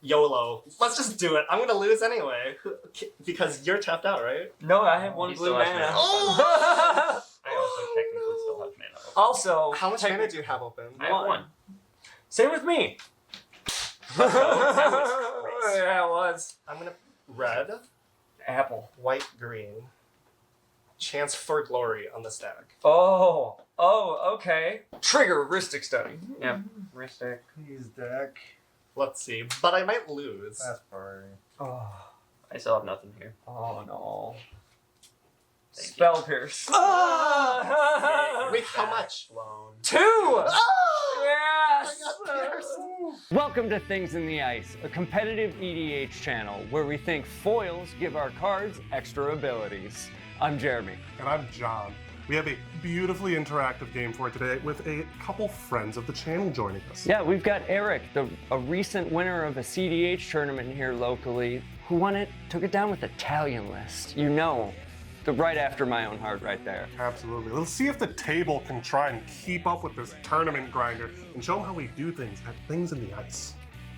YOLO. Let's just do it. I'm gonna lose anyway. Because you're tapped out, right? No, I have one blue mana. Oh! I also technically still have mana. Also, how much mana do you have open? I have one. Same with me. Yeah, it was. I'm gonna red, Apple. white, green. Chance for glory on the stack. Oh, okay. Trigger Ristic Study. Yep. Ristic. Please, deck. Let's see, but I might lose. That's party. Oh, I still have nothing here. oh no. Thank Spell Pierce. Oh! Wait, how much? Blown. 2! Oh! Yes! I got pierced. Welcome to Things in the Ice, a competitive EDH channel where we think foils give our cards extra abilities. I'm Jeremy. And I'm John. We have a beautifully interactive game for today with a couple friends of the channel joining us. Yeah, we've got Eric, a recent winner of a cEDH tournament here locally, who took it down with a Talion list. You know, right after my own heart right there. Absolutely. Let's see if the table can try and keep up with this tournament grinder and show them how we do things at Things in the Ice.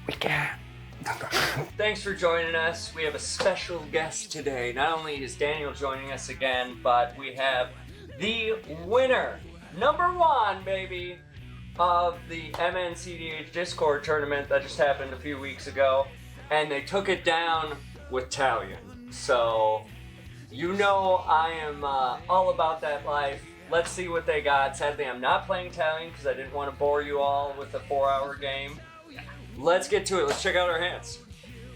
We can. Thanks for joining us. We have a special guest today. Not only is Daniel joining us again, but we have the winner, #1, baby, of the MNCDH Discord tournament that just happened a few weeks ago. And they took it down with Talion. So, you know I am all about that life. Let's see what they got. Sadly, I'm not playing Talion because I didn't want to bore you all with a 4-hour game. Let's get to it. Let's check out our hands.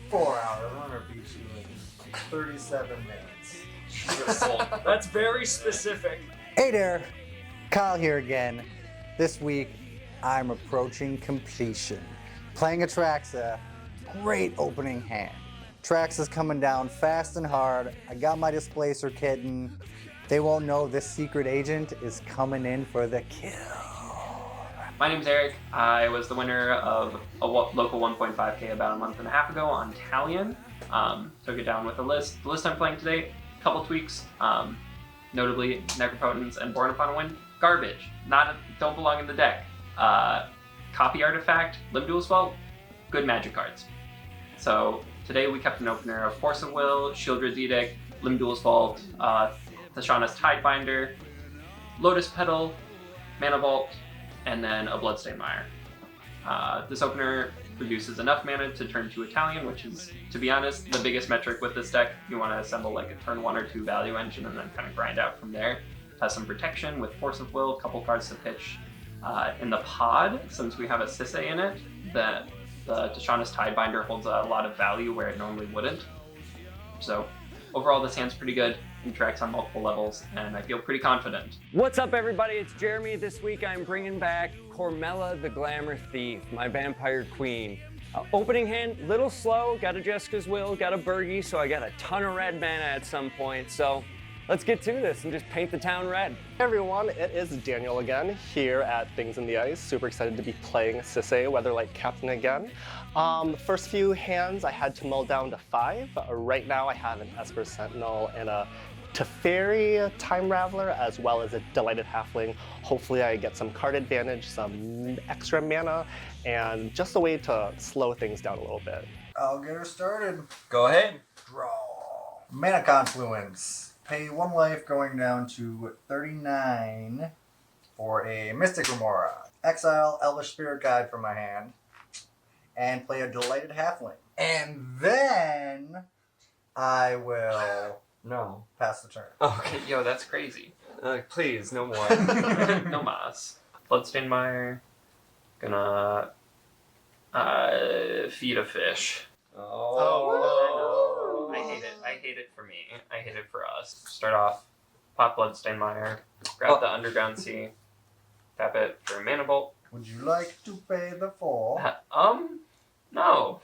4 hours. I'm gonna beat you in 37 minutes. That's very specific. Hey there, Kyle here again. This week, I'm approaching completion. Playing ATRAXA, great opening hand. ATRAXA's coming down fast and hard. I got my Displacer kitten. They won't know this secret agent is coming in for the kill. My name's Eric. I was the winner of a local 1.5K about a month and a half ago on Talion. Took it down with a list. The list I'm playing today, a couple tweaks. Notably, Necropotence and Born Upon a Wind, garbage. Don't belong in the deck. Copy Artifact, Limb Duel's Vault, good magic cards. So today we kept an opener of Force of Will, Shieldred's Edict, Limb Duel's Vault, Tashana's Tidebinder, Lotus Petal, Mana Vault, and then a Bloodstained Mire. This opener produces enough mana to turn to Talion, which is, to be honest, the biggest metric with this deck. You want to assemble like a turn 1 or 2 value engine and then kind of grind out from there. Has some protection with Force of Will, a couple cards to pitch. In the pod, since we have a SISAY in it, the Tashana's Tidebinder holds a lot of value where it normally wouldn't. So overall, this hand's pretty good. Interacts on multiple levels, and I feel pretty confident. What's up, everybody? It's Jeremy. This week I'm bringing back CORMELA the Glamour Thief, my vampire queen. Opening hand, little slow. Got a Jessica's Will, got a Bergie, so I got a ton of red mana at some point. So let's get to this and just paint the town red. Hey everyone, it is Daniel again here at Things in the Ice. Super excited to be playing SISAY, Weatherlight Captain again. First few hands I had to mull down to 5. Right now I have an Esper Sentinel and a Teferi Time Raveler, as well as a Delighted Halfling. Hopefully I get some card advantage, some extra mana, and just a way to slow things down a little bit. I'll get her started. Go ahead. Draw. Mana Confluence. Pay 1 life going down to 39 for a Mystic Remora. Exile Elvish Spirit Guide from my hand. And play a Delighted Halfling. And then I will No. pass the turn. Okay. Yo, that's crazy. Please, no more. No mas. Bloodstained Mire. Gonna feed a fish. Oh. I hate it. I hate it for me. I hate it for us. Start off, pop Bloodstained Mire, grab the Underground Sea, tap it for a Mana Bolt. Would you like to pay the 4? No.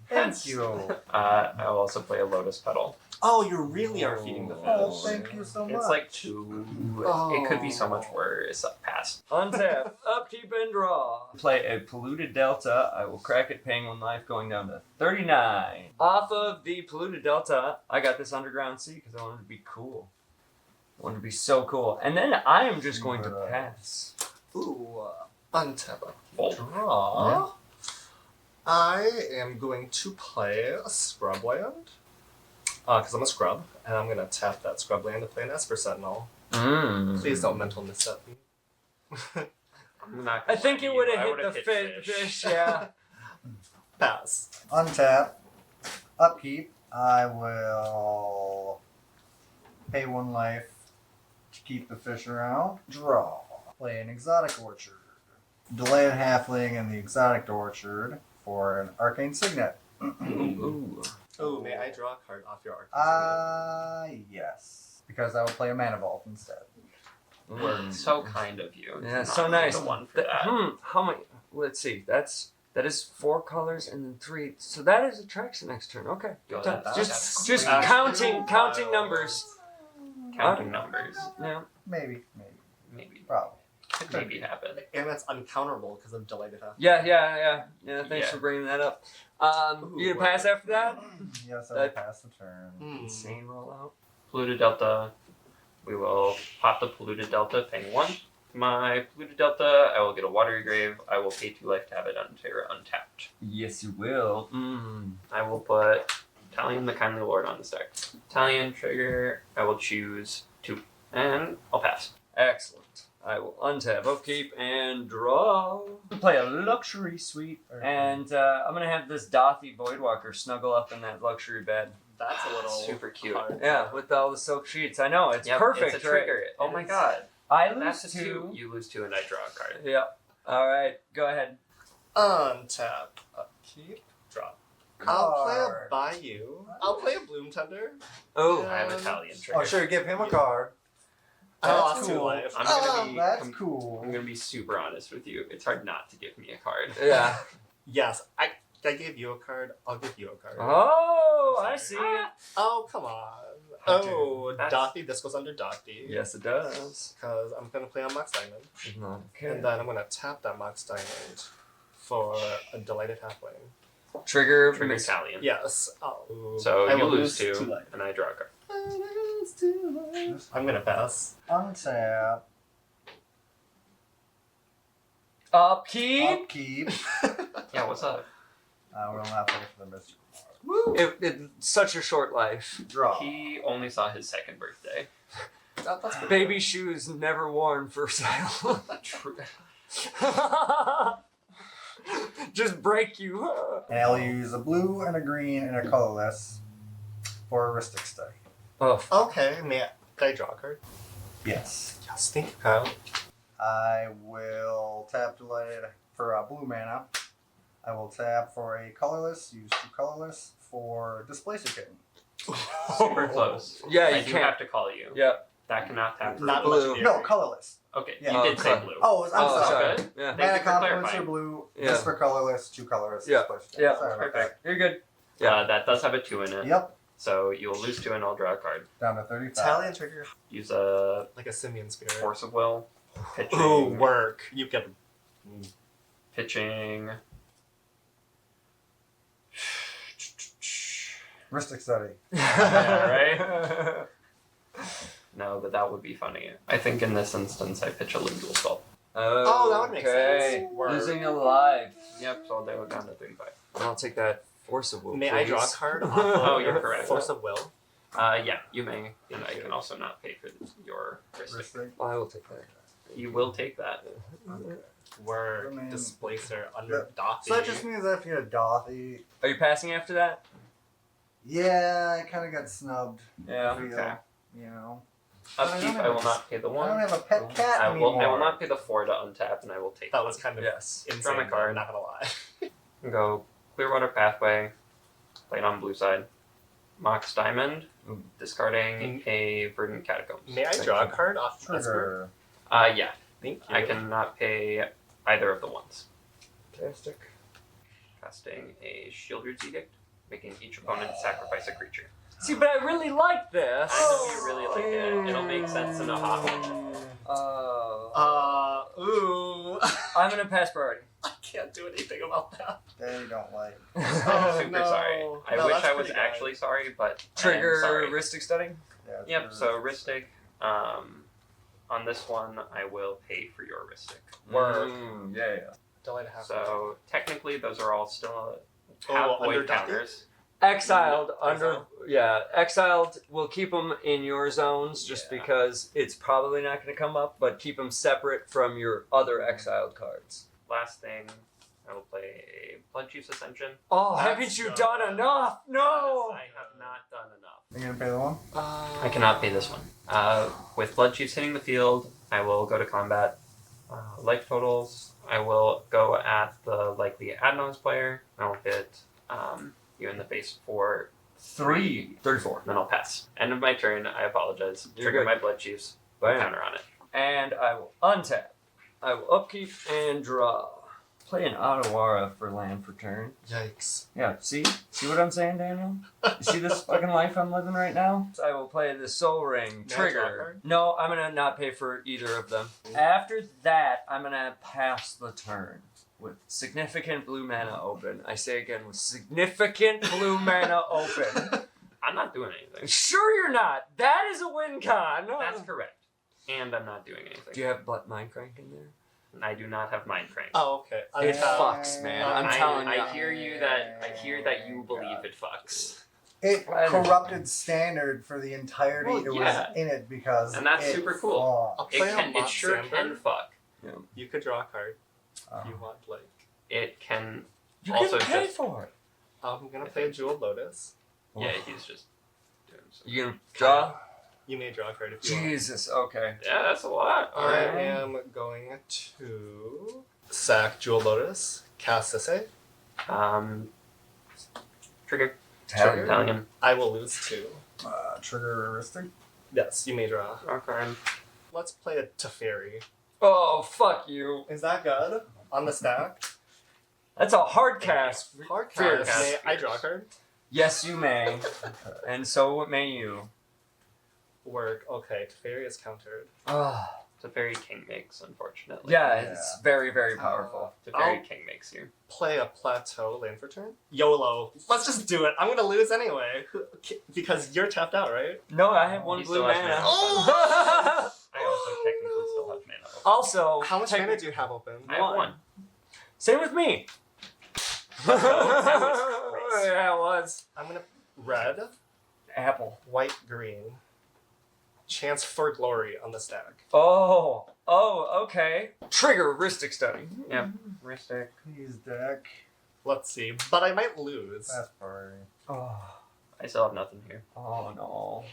Thank you. I'll also play a Lotus Petal. Oh, you really are feeding the fish. Oh, thank you so much. It's like 2. It could be so much worse. Pass. Untap, upkeep, and draw. Play a Polluted Delta. I will crack it, paying 1 life, going down to 39. Off of the Polluted Delta, I got this Underground Sea because I wanted to be cool. I wanted to be so cool. And then I am just going to pass. Ooh, untap. Bolt. Draw. I am going to play a scrubland. Because I'm a scrub, and I'm going to tap that scrubland to play an Esper Sentinel. Please don't mental misstep me. I'm not I gonna think lie it to would you. I have would've hit the fish, yeah. Pass. Untap. Upkeep. I will pay 1 life to keep the fish around. Draw. Play an Exotic Orchard. Delay a halfling in the Exotic Orchard for an Arcane Signet. Ooh. Oh, may I draw a card off your Arcane Yes. Because I will play a Mana Vault instead. So kind of you. Yeah, Not so nice. The one for that. How many? Let's see. That is 4 colors and then 3. So that is ATRAXA next turn. Okay. Go Done. that- Just that's counting numbers. Counting numbers. Yeah. Maybe. Maybe. Probably. Could maybe happen. And that's uncounterable because of delayed half. Yeah. Thanks Yeah. for bringing that up. You gonna pass after that? Yes, I will pass the turn. Insane rollout. Polluted Delta. We will pop the Polluted Delta, paying 1. My Polluted Delta, I will get a Watery Grave. I will pay 2 life to have it untapped. Yes, you will. I will put Talion the Kindly Lord on the deck. Talion trigger, I will choose 2. And I'll pass. Excellent. I will untap, upkeep, and draw. Play a luxury suite, and I'm gonna have this Dothy Voidwalker snuggle up in that luxury bed. That's a little Super cute. hard. Yeah, with all the silk sheets. I know it's Yep, perfect. It's a trigger. Right? Oh my god. I lose That's a 2. 2. You lose 2 and I draw a card. Yep. All right, go ahead. Untap, upkeep, drop. I'll play a Card. Bayou. I'll play a Bloom Tender. Oh, I have Italian trigger. Oh, sure, give him a card. I'll That's have 2 cool. life. I'm gonna be That's cool. I'm gonna be super honest with you. It's hard not to give me a card. yeah. Yes, I gave you a card. I'll give you a card. Oh, I see it. Oh, come on. How Oh, dare- Dothy. This goes under Dothy. Yes, it does. Because I'm going to play on Mox Diamond. Okay. And then I'm going to tap that Mox Diamond for a Delighted Halfling. Trigger. Trigger Italian. Yes. Oh. So I you will lose two 2 life. and I draw a card. I'm going to pass. Untap. Upkeep. Upkeep. Yeah, what's up? I will not pay for the Mystic. It's such a short life. Draw. He only saw his 2nd birthday. That's good. Baby shoes never worn for sale. True. Just break you. And I'll use a blue and a green and a colorless for a heuristic study. Oh, Okay, can I draw a card? Yes. Yes, thank you, Kyle. I will tap Delighted for blue mana. I will tap for a colorless, use 2 colorless for Displacer Kitten. Super close. yeah, I you do can't. have to call you. Yeah. That cannot tap for Not blue. blue. legendary. No, colorless. Okay, Yeah. you did say Okay. blue. Oh, I'm Oh, sorry. good. Yeah. Thank you Mana for Confluence clarifying. for blue, Yeah. this for colorless, 2 colorless, Yeah. Displacer Kitten. Yeah. Sorry about Perfect. You're good. Yeah. That does have a 2 in it. that. Yep. So you'll lose 2 and I'll draw a card. Down to 35. Talion trigger. Use a Like a simian spirit. Force of Will. Pitching. Ooh, work. You get Pitching. Heuristic Study. Yeah, right? No, but that would be funny. I think in this instance I pitch a Lindule Sculpt. Oh, that would make Okay. sense. Word. Losing a life. Yep, so I'll go down to 35. I'll take that force of will. May I draw a please. card? Oh, you're correct. Force of Will. Yeah, you may. And I can also not pay for your wrist. Heuristic. I will take that. You will take that. Word. I mean, Displacer under Dothy. So that just means I have to get a Dothy. Are you passing after that? Yeah, I kind of got snubbed. Yeah. I feel, Okay. You know. Upkeep, I will not pay the I 1. don't have a pet cat I anymore. will not pay the 4 to untap, and I will take That one. was kind of Yes. insane. Draw my card. Not gonna lie. Go Clearwater Pathway, play it on blue side. Mox Diamond, discarding a Verdant Catacombs. May I draw a card off Esper? Trigger. Yeah, Thank you. I cannot pay either of the ones. Fantastic. Casting a Shieldred's Edict, making each opponent sacrifice a creature. See, but I really like this. I know you really like it. It'll make sense in a hot one. Ooh. I'm gonna pass priority. I can't do anything about that. They don't like. Oh, Super no. sorry. I No, wish that's I was pretty good. actually sorry, but I am Trigger sorry. Ristic Study. Yeah, Yep, so Ristic. On this one, I will pay for your Ristic. Word. Yeah. Delay to half. So technically, those are all still Oh, have under void counters. Exiled No, under exiled? yeah, exiled. We'll keep them in your zones just Yeah. because it's probably not going to come up, but keep them separate from your other exiled cards. Last thing, I will play a Blood Chief's Ascension. Oh, That's haven't you good. done enough? No. I have not done enough. You gonna pay the one? I cannot pay this one. With Blood Chiefs hitting the field, I will go to combat. Life totals, I will go at the Adnons player. I will hit you in the face for 34. then I'll pass. End of my turn. I apologize. You're Trigger good. my Blood Chiefs. Bam. Counter on it. And I will untap. I will upkeep and draw. Play an Otawara for land for turn. Yikes. Yeah, see what I'm saying, Daniel? You see this fucking life I'm living right now? I will play the Soul Ring May I draw a trigger. card? No, I'm gonna not pay for either of them. After that, I'm gonna pass the turn with significant blue mana open. I say again, with significant blue mana open. I'm not doing anything. Sure you're not. That is a win con. That's correct. And I'm not doing anything. Do you have Mind Crank in there? I do not have Mind Crank. Oh, okay. It fucks, man. I'm telling you. I hear that you believe it fucks. It I don't- corrupted standard for the entirety Well, it yeah. was in it because And that's it super cool. fucked. I'll It play can. a It sure Mott can Sandberg. fuck. You could draw a card if Oh. you want, like. It can. You Also can pay just- for it. I'm gonna play a Jeweled Lotus. Yeah, he's just doing some. You gonna draw? You may draw a card if you want. Jesus, okay. Yeah, that's a lot. I am going to sack Jeweled Lotus, cast SISAY. Trigger. Trigger. Talion. I will lose 2. Trigger heuristic. Yes, you may draw. Draw card. Let's play a Teferi. Oh, fuck you. Is that good? On the stack? That's a hard cast. Hard Fierce. cast. May I draw a card? Yes, you may. And so may you. Work. Okay, Teferi is countered. Ah. It's a very king makes, unfortunately. Yeah, it's very, very powerful. It's a very I'll- king makes you. Play a Plateau land for turn? YOLO. Let's just do it. I'm gonna lose anyway. Because you're tapped out, right? No, I have one He blue still has mana. mana. Oh! I also technically still have mana. open. Also, How much mana do you have open? I have one. Same with me. That was great. Yeah, it was. I'm gonna red, Apple. white, green. Chance for glory on the stack. Oh, okay. Trigger Ristic Study. Yep. Ristic. Please, deck. Let's see. But I might lose. That's priority. Oh, I still have nothing here. no.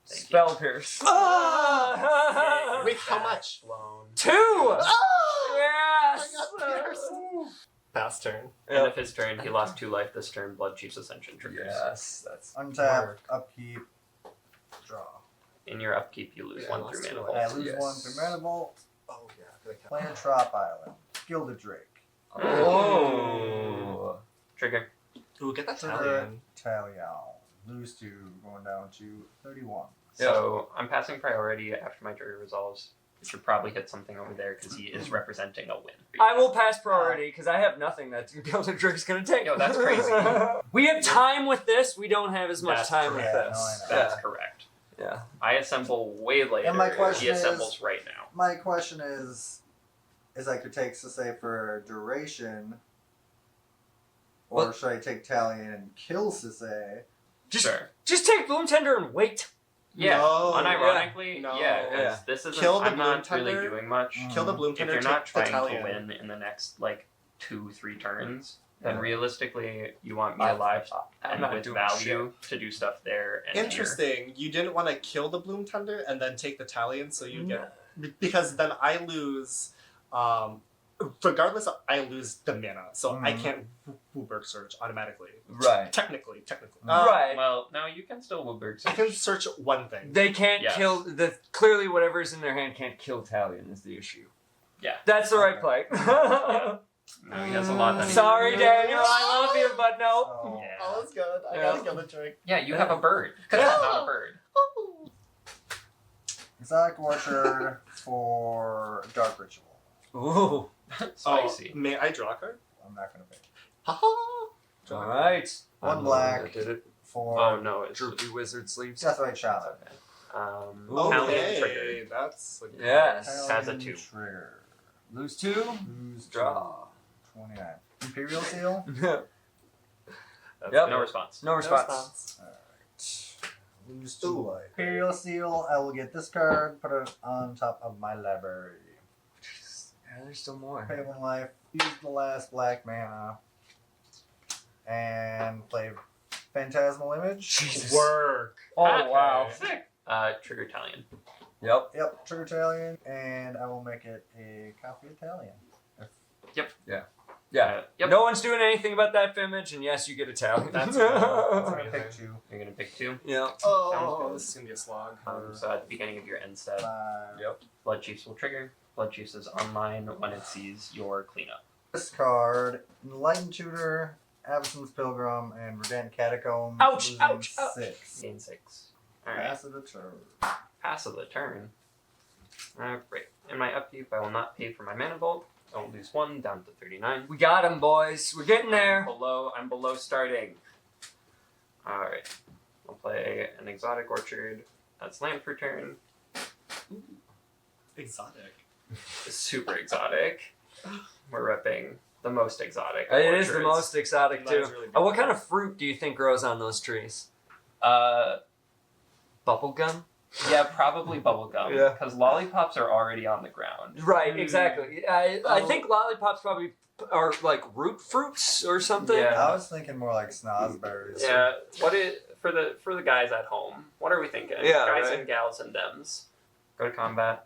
Thank Spell Pierce. Ah! Wait, how much? Blown. 2! Yes! Pass turn. End of his turn, he lost 2 life this turn. Blood Chief's Ascension triggers. Yes, that's Untap, work. upkeep, draw. In your upkeep, you lose Yeah, 1 lost through 2 mana life. vault. I lose Yes. 1 through Mana Vault. Oh, yeah. Good account. Play a Trop Island. Gilded Drake. Oh. Trigger. Ooh, get that Trigger Talion. Talion. Lose 2, going down to 31. So I'm passing priority after my trigger resolves. You should probably hit something over there because he is representing a win. I will pass priority because I have nothing that Gilded Drake's gonna take. Yo, that's crazy. We have time with this. We don't have as much That's time correct. with Yeah, this. no, I know. That's correct. Yeah. I assemble way later. And my question he is- assembles right now. My question is I could take Sisay for duration, or Well- should I take Talion and kill Sisay? Just take Bloom Tender and wait. Yeah, No. unironically, No. yeah, 'cause Yeah. this isn't. Kill the I'm not Bloom really Tender. doing much. Kill the Bloom If Tender, you're not take the trying to Talion. win in the next 2-3 turns, then Yeah. realistically, you want me alive I'm and not with doing value to do stuff there. And Interesting. You didn't want to kill the Bloom Tender and then take the Talion so you get... Because then I lose... regardless, I lose the mana. So I can't Wooburg search automatically. Right. Technically. Right. Well, no, you can still Woodburg. I can search one thing. They can't Yes. kill clearly whatever's in their hand can't kill Talion is the issue. Yeah. That's the right play. No, he has a lot that he Sorry, can Daniel, I love you, but no. Oh. Yeah. Oh, that's good. I Yeah. gotta kill the drink. Yeah, you have a bird. Because that's not a bird. Exotic Orchard for Dark Ritual. Ooh. Spicy. Oh, may I draw a card? I'm not going to pick. Haha! All right. One black. I did it. For Oh no, it's Droopy Wizard sleeves. Deathrite Shaman. Talion trigger. Okay, that's... Yes. Has a Talion 2. Trigger. Lose 2. Lose Draw. 29. Imperial Seal. Yep. No response. No response. Lose 2 life. Imperial Seal. I will get this card, put it on top of my library. Yeah, there's still more. Pay 1 life. Use the last black mana. And play Phantasmal Image. Jesus. Work. Oh, wow. Sick. Trigger Talion. Yep. Yep, Trigger Talion, and I will make it a copy of Talion. Yeah. Yep. No one's doing anything about that image, and yes, you get a tally. That's I'm cool. gonna pick 2. You're gonna pick 2. Yeah. Oh, this is gonna be a slog. So at the beginning of your end step, 5. Yep. Blood Chiefs will trigger. Blood Chiefs is online when it sees your cleanup. This card, Enlightened Tutor, Absence Pilgrim, and Verdant Catacombs. Ouch, losing ouch, ouch. 6. Gain 6. Alright. Pass of the turn. Pass of the turn. Great. In my upkeep, I will not pay for my mana vault. I will lose 1 down to 39. We got him, boys. We're getting there. I'm below starting. Alright. I'll play an Exotic Orchard. That's land for turn. Exotic. Super exotic. We're repping the most exotic. of It is the orchards. most exotic, That too. is really What kind of fruit do you think grows on those trees? Bubblegum? Yeah, probably bubblegum. Yeah. Because lollipops are already on the ground. Right, exactly. I think lollipops probably are like root fruits or something. Yeah. I was thinking more like snozberries. Yeah. For the guys at home? What are we thinking? Yeah, guys right. and gals and dems. Go to combat.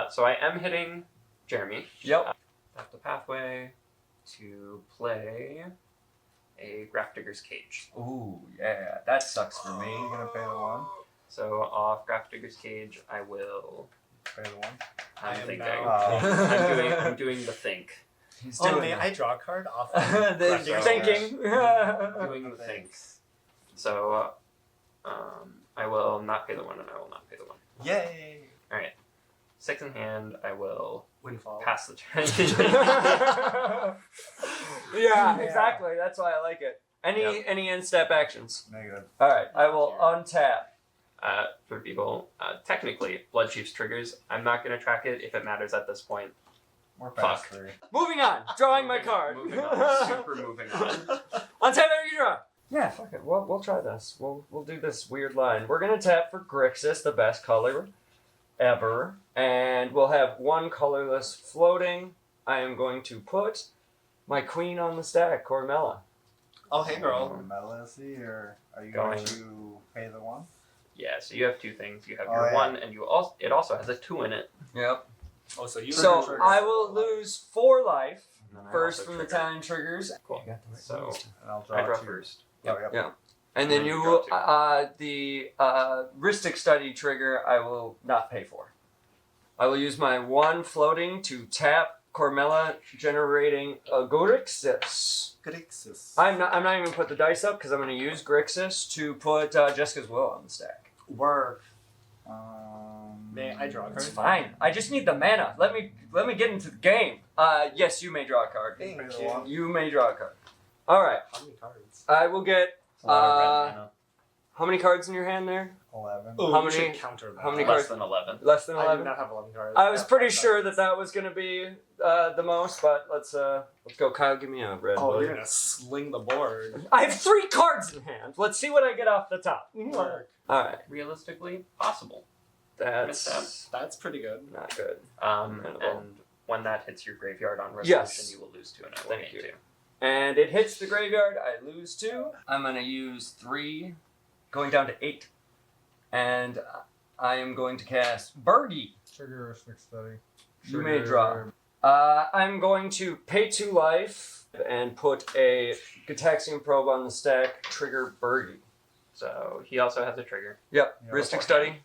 So I am hitting Jeremy. Yep. Left the pathway to play a Grafdigger's Cage. Ooh, yeah. That sucks for me. You're gonna pay the 1. So off Grafdigger's Cage, I will. Pay the 1. I'm I am thinking. now- I'm doing the think. He's Oh, doing may it. I draw a card off? You're Grafdigger's thinking. Doing the think. So I will not pay the 1, and I will not pay the 1. Yay! 6 in hand. I will Windfall. pass the turn. Yeah, exactly. That's why I like it. Yep. Any end step actions? Negative. All right, I will untap. For people, technically, Blood Chiefs triggers. I'm not going to track it if it matters at this point. More pass Fuck. 3. Moving on. Drawing my card. Moving on. Super moving on. Untap every you draw. Yeah, fuck it. We'll try this. We'll do this weird line. We're gonna tap for Grixis, the best color ever, and we'll have 1 colorless floating. I am going to put my queen on the stack, Cormela. Oh, hey, girl. Melissy, or are you Going. going to pay the 1? Yeah, so you have 2 things. You have Oh, your yeah. 1, and it also has a 2 in it. Yep. Oh, so you. So trigger. I will lose 4 life And then I first also from the trigger. Talon triggers. Cool. So, So And I'll I draw 2. first. Oh, yep. Yeah. and then And then you you will draw the Ristic Study trigger I will not pay for. I will use my 1 floating to tap Cormela, generating a Grixis. Grixis. I'm not even gonna put the dice up because I'm gonna use Grixis to put Jessica's Will on the stack. Work. May I draw a It's card? fine. I just need the mana. Let me get into the game. Yes, you may draw a card. Thank Pay the you. 1. You may draw a card. All right. How many cards? I will get. It's a lot of red mana. How many cards in your hand there? 11. Oh, How you many- should counter that. how many Less cards? than 11. Less than I do 11. not have 11 cards. I was have pretty 5 sure cards. that was gonna be the most, but let's go. Kyle, give me a red. Oh, boy. you're gonna sling the board. I have 3 cards in hand. Let's see what I get off the top. Work. All right, Realistically, possible. that's That's pretty good. not good. And when that hits your graveyard on resolution, Yes. you will lose 2, and I will Thank gain you. 2. And it hits the graveyard. I lose 2. I'm gonna use 3, going down to 8, and I am going to cast Birdie. Trigger Ristic Study. You may draw. I'm going to pay 2 life and put a Gataxian Probe on the stack. Trigger Birdie. So he also has a trigger. Yep. Yeah, Ristic okay. Study.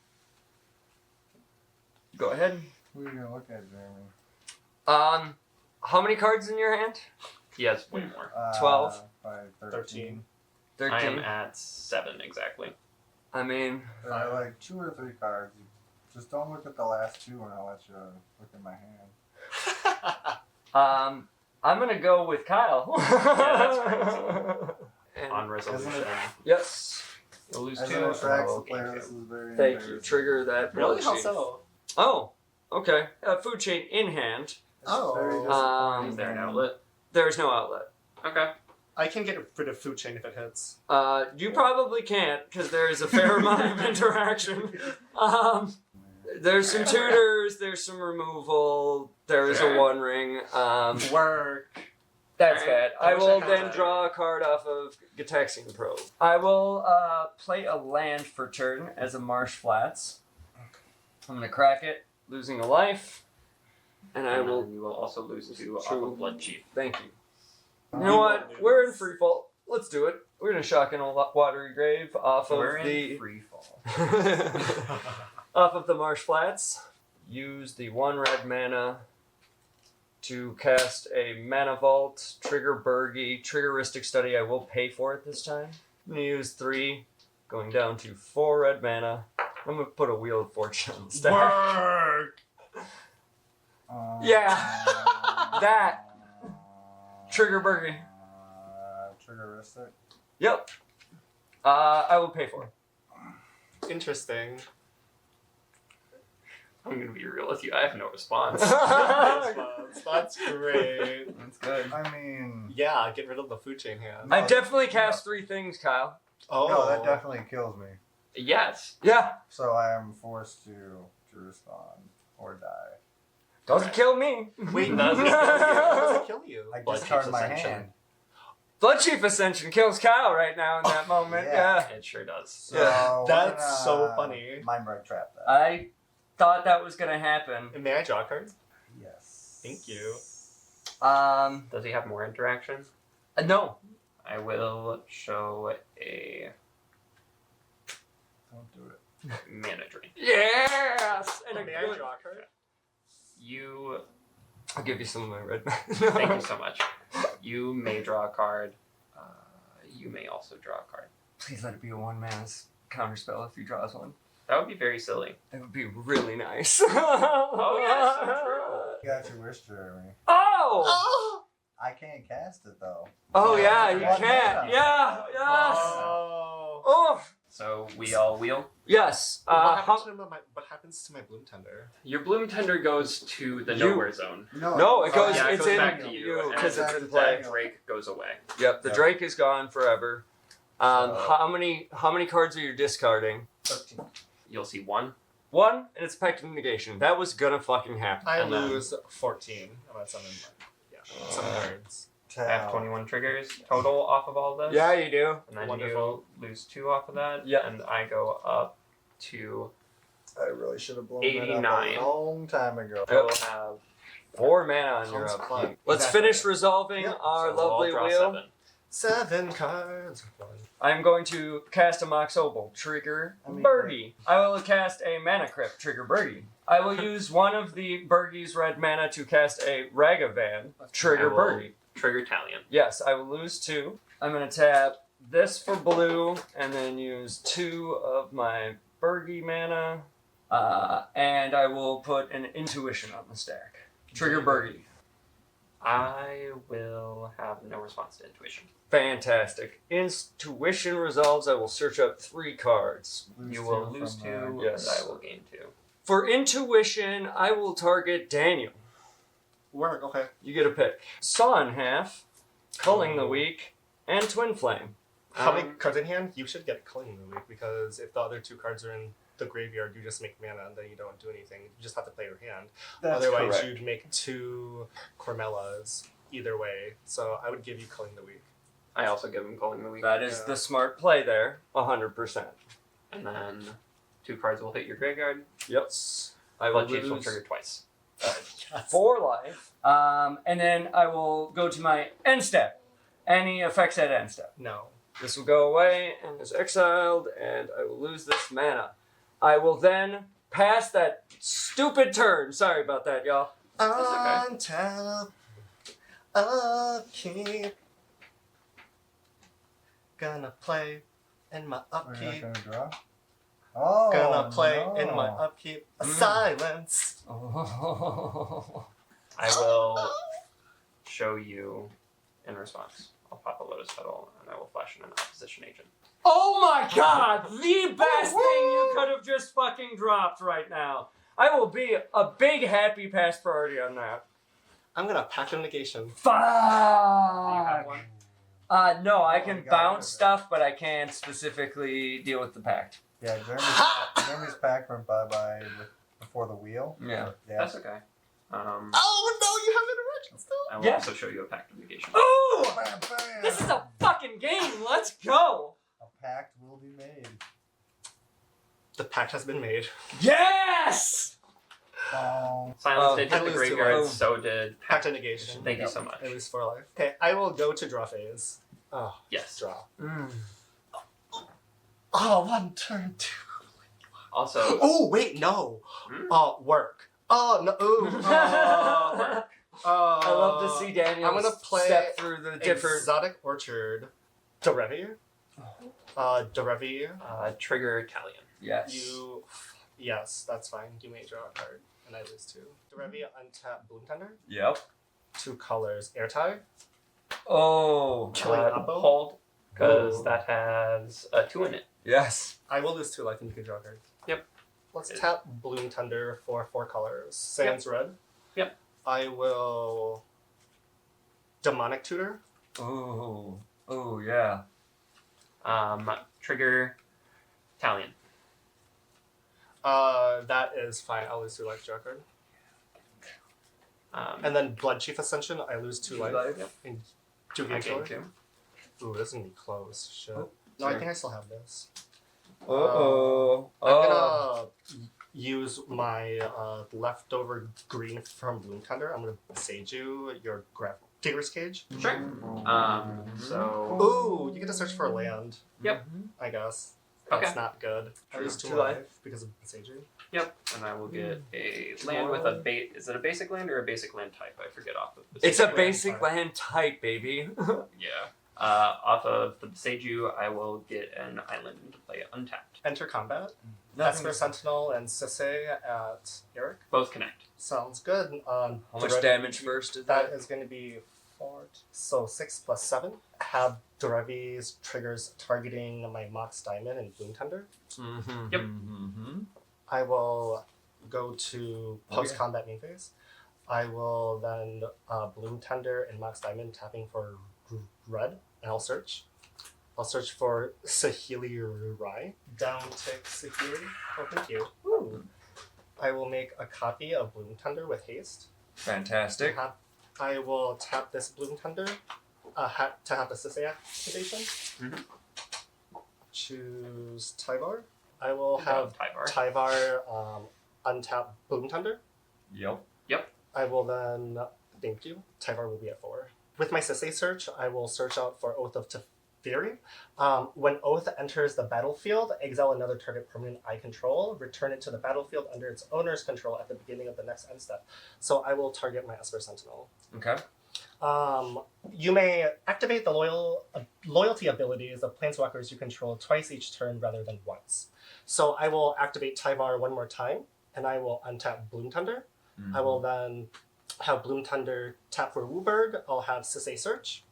Go ahead. Who are you going to look at, Jeremy? How many cards in your hand? He has way more. 12. 13. 13. I am at 7 exactly. I mean, I like 2 or 3 cards. Just don't look at the last 2 and I'll let you look at my hand. I'm gonna go with Kyle. that's crazy. And- On resolution, Yes. you'll lose As 2. an and I ATRAXA will gain player, 2. this is very Thank you. embarrassing. Trigger that. Really? blood How sheet. so? Oh, Okay. Food chain in hand. Oh. Is there an outlet? There's no outlet. Okay. I can get rid of food chain if it hits. You probably can't because there is a fair amount of interaction. There's some tutors, there's some removal, there is a one ring. Work. That's bad. I will check out then that. draw a card off of Gitaxian Probe. I will play a land for turn as a Marsh Flats. I'm going to crack it, losing a life. And I will. You will also lose 2 off True. of Blood Chief. Thank you. You know what? We're in free fall. Let's do it. We're going to shock in a Watery Grave off of We're the. in free fall. Off of the Marsh Flats. Use the 1 red mana to cast a Mana Vault, trigger Burgie, triggeristic study. I will pay for it this time. I'm going to use 3, going down to 4 red mana. I'm going to put a Wheel of Fortune on the stack. Work. Yeah, that. Trigger Burgie. Triggeristic. Yep. I will pay for it. Interesting. I'm gonna be real with you. I have no response. That's great. That's good. I mean, Yeah, get rid of the food chain hand. I definitely cast 3 things, Kyle. Oh, no, that definitely kills me. Yes. Yeah. So I am forced to respond or die. Doesn't kill me. Wait, does it kill you? I Blood discard Chief's my Ascension. hand. Blood Chief Ascension kills Kyle right now in that moment. Yeah. Yeah. It sure does. So Yeah. we're That's gonna so funny. Mind break trap that. I thought that was gonna happen. And may I draw a card? Yes. Thank you. Does he have more interaction? No. I will show a Don't do it. mana drain. Yes. And a May I good. draw a card? You. I'll give you some of my red. Thank you so much. You may draw a card. You may also draw a card. Please let it be a 1 mana counterspell if he draws one. That would be very silly. It would be really nice. Oh, yeah, so true. You got your wish, Jeremy. Oh! I can't cast it though. Oh yeah, you One can't. mana. Yeah, yes. Oh. Oh, So we all wheel. yes. What happens to my Bloom Tender? Your Bloom Tender goes to the You- nowhere zone. No, it goes. Yeah, it it's goes in back to you you and because it's in then play. That Drake goes away. Yep, the Yep. Drake is gone forever. So- How many cards are you discarding? 13. You'll see 1. 1, and it's Pectin Negation. That was gonna fucking happen. I And then- lose 14. I'm at 7. Yeah, 7 cards. I have 21 triggers total off of all this. Yeah, you do. And then Wonderful. you lose 2 off of that. Yeah. And I go up to. I really should have blown 89. that up a long time ago. I will have. 4 mana on your Sounds upkeep. fun. Let's Exactly. finish resolving Yep. our So lovely I'll draw wheel. 7. 7 cards. I'm going to cast a Mox Opal, trigger I mean, Burgie. I will cast a Mana Crypt, trigger Burgie. I will use one of the Burgie's red mana to cast a Ragavan, trigger I will- Burgie. Trigger Talion. Yes, I will lose 2. I'm going to tap this for blue, and then use 2 of my Burgie mana. And I will put an Intuition on the stack. Trigger Burgie. I will have no response to intuition. Fantastic. Intuition resolves. I will search up 3 cards. You will lose 2, Yes. and I will gain 2. For Intuition, I will target Daniel. Work, okay. You get a pick. Saw in half, Culling the Weak, and Twin Flame. How many cards in hand? You should get Culling the Week because if the other 2 cards are in the graveyard, you just make mana and then you don't do anything. You just have to play your hand. That's Otherwise, correct. you'd make 2 Cormelas either way. So I would give you Culling the Week. I also give him Calling the Week. That is Yeah. the smart play there, 100%. And then 2 cards will hit your graveyard. Yep. I will Blood Chiefs will lose trigger twice. 4 life. And then I will go to my end step. Any effects at end step. No. This will go away and is exiled, and I will lose this mana. I will then pass that stupid turn. Sorry about that, y'all. On top, upkeep. Gonna play in my We're not upkeep. gonna draw. Oh, Gonna play no. in my upkeep. Silence. I will show you in response. I'll pop a Lotus Petal and I will flash in an opposition agent. Oh my god! The best thing you could have just fucking dropped right now. I will be a big happy pass priority on that. I'm gonna pack a negation. Fuck! Do you have one? No, I Oh, can you got bounce it. stuff, but I can't specifically deal with the pact. Yeah, Jeremy's pack went bye-bye before the wheel. Yeah. Yeah. That's okay. Oh no, you have interaction still? I will Yeah. also show you a pact of negation. Ooh! Bam, bam. This is a fucking game. Let's go. A pact will be made. The pact has been made. Yes. Oh. Silence did I hit the lose two graveyard, lives. so did Pact a negation. Thank you so much. I lose 4 life. Okay, I will go to draw phase. Oh, Yes. draw. Mm. Oh, 1 turn 2. Also, Oh, wait, no. Hmm? Work. Oh, no. Ooh. I love to see Daniel I'm gonna play step through the different. Exotic Orchard. Derevi. Derevi. trigger Talion. Yes. You. Yes, that's fine. You may draw a card, and I lose 2. Derevi, untap Bloom Tender. Yep. 2 colors. Airtide. Oh. Killing Uppo. Hold, because Oh. that has a 2 in it. Yes. I will lose 2 life, and you can draw a card. Yep. Let's tap Bloom Tender for 4 colors. Sans red. Yep. I will. Demonic Tutor. Oh. Oh yeah. Trigger Talion. That is fine. I'll lose 2 life, draw a card. Um, And then Blood Chief Ascension, I lose 2 life. Yep. And 2 I game gain killer. 2. Ooh, this is gonna be close. Shit. Oh, No, I sorry. think I still have this. Oh. I'm gonna use my leftover green from Bloom Tender. I'm gonna sage you your Digger's Cage. Sure. So Ooh, you get to search for a land. Yep. I guess. Okay. That's not good. I lose 2 2 life life. because of saging. Yep, and I will get a 2 land more with a bait. Is it a basic land or a basic land type? I forget off of the It's a land basic type. land type, baby. Yeah. Off of the Seiju, I will get an island to play untapped. Enter combat. Nothing- Esper Sentinel and SISAY at Eric. Both connect. Sounds good. How much Direct- damage first is That that? is going to be 4. So 6 plus 7. Have Derevi's triggers targeting my Mox Diamond and Bloom Tender. Mm-hmm. Yep. Mm-hmm. I will go to post combat main phase. I will then Bloom Tender and Mox Diamond tapping for red, and I'll search. I'll search for Sahili Rai. Down tick Sahili. Oh, thank you. Ooh. I will make a copy of Bloom Tender with haste. Fantastic. I will tap this Bloom Tender to have the SISAY activation. Mhm. Choose Tyvar. I will have Tyvar. Tyvar untap Bloom Tender. Yep. I will then, thank you, Tyvar will be at 4. With my SISAY search, I will search out for Oath of Teferi. When Oath enters the battlefield, exile another target permanent I control, return it to the battlefield under its owner's control at the beginning of the next end step. So I will target my Esper Sentinel. Okay. You may activate the loyalty abilities of planeswalkers you control twice each turn rather than once. So I will activate Tyvar 1 more time, and I will untap Bloom Tender. I will then have Bloom Tender tap for Wooburg. I'll have SISAY search.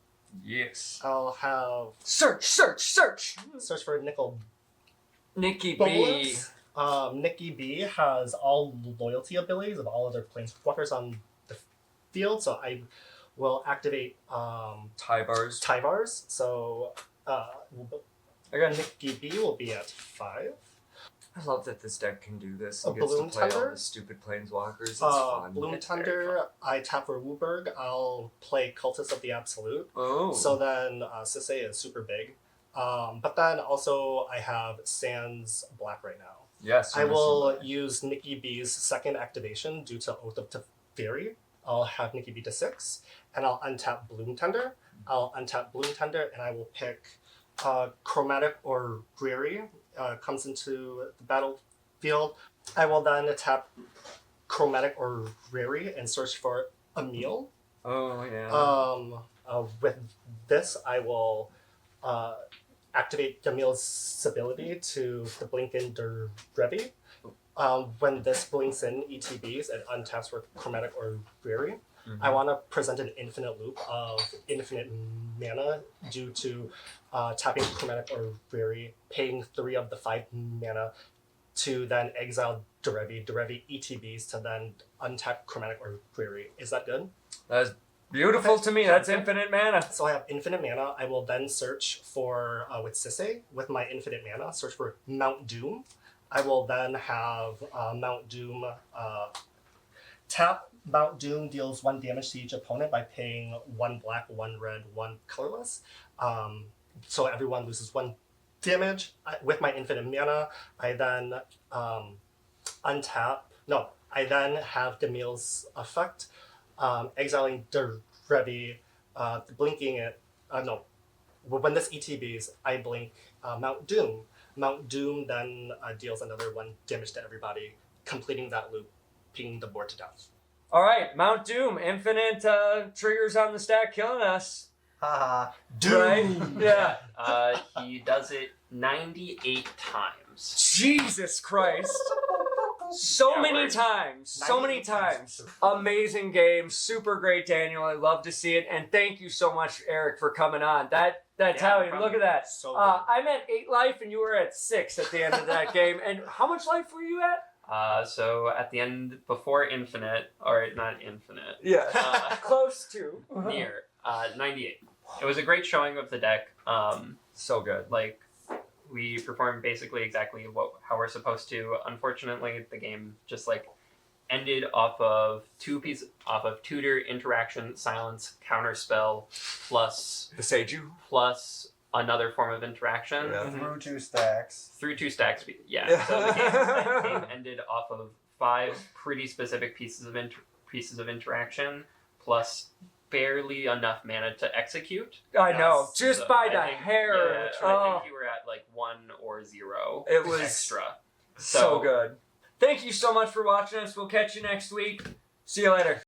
Yes. I'll have Search. search for Nicol Nikki B. Bolas. Nikki B has all loyalty abilities of all other planeswalkers on the field, so I will activate Tie bars. Tyvars. So I got Nikki B will be at 5. I love that this deck can do this. A It gets to Bloom play all Tender? the stupid planeswalkers. It's fun. Bloom It's very Tender, I tap for Wooburg. I'll play Cultist of the Absolute. Oh. So then SISAY is super big. But then also I have Sans Black right now. yes. I will use Nikki B's second activation due to Oath of Teferi. I'll have Nikki B to 6, and I'll untap Bloom Tender. I'll untap Bloom Tender, and I will pick Chromatic or Dreary. Comes into the battlefield. I will then tap Chromatic or Dreary and search for Emil. Oh yeah. With this, I will activate Emil's ability to the blink in Derevi. When this blinks in ETBs, it untaps for Chromatic or Dreary. I want to present an infinite loop of infinite mana due to tapping Chromatic or Dreary, paying 3 of the 5 mana to then exile Derevi ETBs to then untap Chromatic or Query. Is that good? That's beautiful to me. That's infinite mana. So I have infinite mana. I will then search for, with SISAY, with my infinite mana, search for Mount Doom. I will then have Mount Doom tap. Mount Doom deals 1 damage to each opponent by paying 1 black, 1 red, 1 colorless. So everyone loses 1 damage. With my infinite mana, I then I then have Demille's effect, exiling Derevi, blinking it. When this ETBs, I blink Mount Doom. Mount Doom then deals another 1 damage to everybody, completing that loop, pinging the board to death. All right, Mount Doom, infinite triggers on the stack killing us. Haha. Right? Yeah. He does it 98 times. Jesus Christ. So many times. Amazing game. Super great, Daniel. I love to see it. And thank you so much, Eric, for coming on. That Talion, look at that. So I'm at 8 life and you were at 6 at the end of that game. And how much life were you at? So at the end, before infinite, or not infinite, Yeah. Close to. near 98. It was a great showing of the deck. So good. Like, we performed basically exactly how we're supposed to. Unfortunately, the game just like ended off of tutor, interaction, silence, counterspell, plus The Seiju. plus another form of interaction. Yeah. Through 2 stacks. Through 2 stacks, yeah. So the game ended off of 5 pretty specific pieces of interaction, plus barely enough mana to execute. I know. So Just by I the think- hair. Yeah, I think you were at like 1 or 0. It was extra. So good. Thank you so much for watching us. We'll catch you next week. See you later.